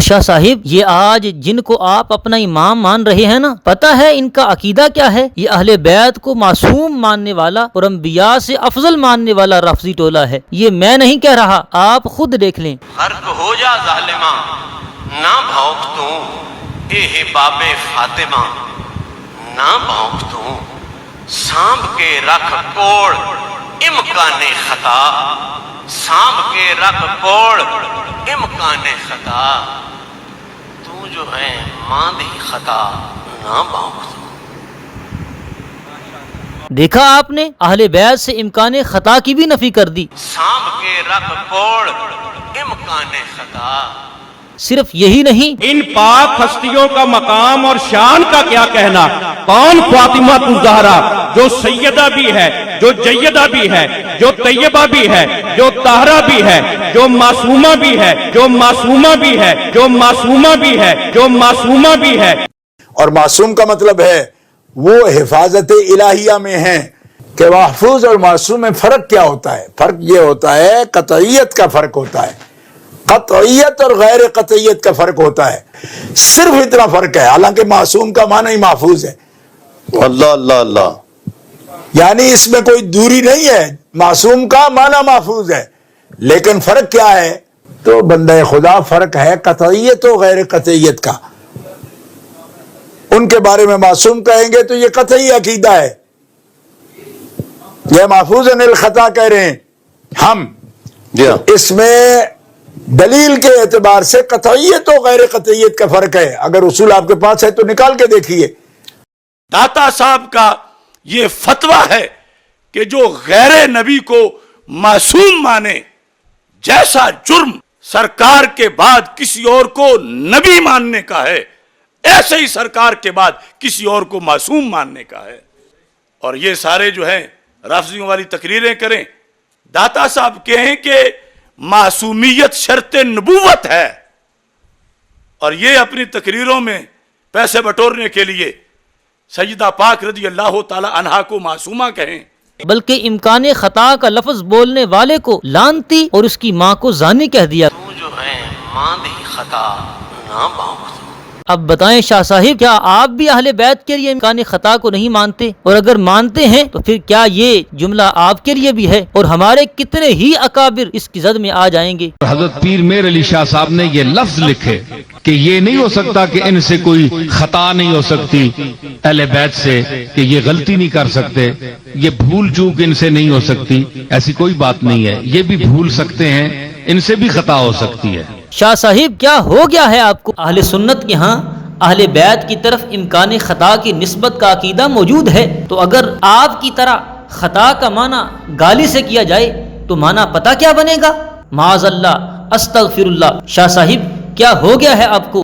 شاہ صاحب یہ آج جن کو آپ اپنا امام مان رہے ہیں نا، پتہ ہے ان کا عقیدہ کیا ہے؟ یہ اہل بیت کو معصوم ماننے والا اور انبیاء سے افضل ماننے والا رافضی ٹولہ ہے۔ یہ میں نہیں کہہ رہا، آپ خود دیکھ لیں۔ غرق ہو جا ظالماں نہ بھونک توں، اے حباب فاطمہ نہ بھونک توں، سانب کے رکھ کوڑ امکان خطا، سانب کے رکھ کوڑ امکان خطا، تو جو ہے ماندی خطا نہ بھونک توں۔ دیکھا آپ نے، اہل بیت سے امکان خطا کی بھی نفی کر دی۔ سانب کے رکھ کوڑ امکان خطا۔ صرف یہی نہیں، ان پاک ہستیوں کا مقام اور شان کا کیا کہنا؟ کون فاطمہ الزہرا جو سیدہ بھی ہے، جو جیدہ بھی ہے، جو طیبہ بھی ہے، جو طاہرہ بھی ہے، جو معصومہ بھی ہے، جو معصومہ بھی ہے، جو معصومہ بھی ہے، جو معصومہ بھی ہے۔ اور معصوم کا مطلب ہے وہ حفاظت الہیہ میں ہیں کہ محفوظ اور معصوم میں فرق کیا ہوتا ہے؟ فرق یہ ہوتا ہے قطعیت کا فرق ہوتا ہے، قطعیت اور غیر قطعیت کا فرق ہوتا ہے، صرف اتنا فرق ہے۔ حالانکہ معصوم کا معنی ہی محفوظ ہے، اللہ اللہ اللہ، یعنی اس میں کوئی دوری نہیں ہے، معصوم کا معنی محفوظ ہے، لیکن فرق کیا ہے؟ تو بندہ خدا فرق ہے قطعیت و غیر قطعیت کا۔ ان کے بارے میں معصوم کہیں گے تو یہ قطعی عقیدہ ہے، یہ محفوظ عن الخطا کہہ رہے ہیں ہم۔ اس میں دلیل کے اعتبار سے قطعیت و غیر قطعیت کا فرق ہے۔ اگر اصول آپ کے پاس ہے تو نکال کے دیکھیے۔ داتا صاحب کا یہ فتویٰ ہے کہ جو غیر نبی کو معصوم مانے، جیسا جرم سرکار کے بعد کسی اور کو نبی ماننے کا ہے، ایسے ہی سرکار کے بعد کسی اور کو معصوم ماننے کا ہے۔ اور یہ سارے جو ہیں رافضیوں والی تقریریں کریں، داتا صاحب کہیں کہ معصومیت شرط نبوت ہے، اور یہ اپنی تقریروں میں پیسے بٹورنے کے لیے سیدہ پاک رضی اللہ تعالی عنہا کو معصومہ کہیں، بلکہ امکان خطا کا لفظ بولنے والے کو لعنتی اور اس کی ماں کو زانی کہہ دیا۔ تو جو ہے ماندی خطا نہ بھونک توں۔ اب بتائیں شاہ صاحب، کیا آپ بھی اہل بیت کے لیے امکان خطا کو نہیں مانتے؟ اور اگر مانتے ہیں تو پھر کیا یہ جملہ آپ کے لیے بھی ہے؟ اور ہمارے کتنے ہی اکابر اس کی زد میں آ جائیں گے۔ حضرت پیر میر علی شاہ صاحب نے یہ لفظ لکھے کہ یہ نہیں ہو سکتا کہ ان سے کوئی خطا نہیں ہو سکتی، اہل بیت سے کہ یہ غلطی نہیں کر سکتے، یہ بھول چوک ان سے نہیں ہو سکتی، ایسی کوئی بات نہیں ہے، یہ بھی بھول سکتے ہیں، ان سے بھی خطا ہو سکتی ہے۔ شاہ صاحب کیا ہو گیا ہے آپ کو؟ اہل سنت کے ہاں اہل بیت کی طرف امکان خطا کی نسبت کا عقیدہ موجود ہے، تو اگر آپ کی طرح خطا کا معنی گالی سے کیا جائے تو معنی پتہ کیا بنے گا؟ معاذ اللہ، استغفر اللہ۔ شاہ صاحب کیا ہو گیا ہے آپ کو؟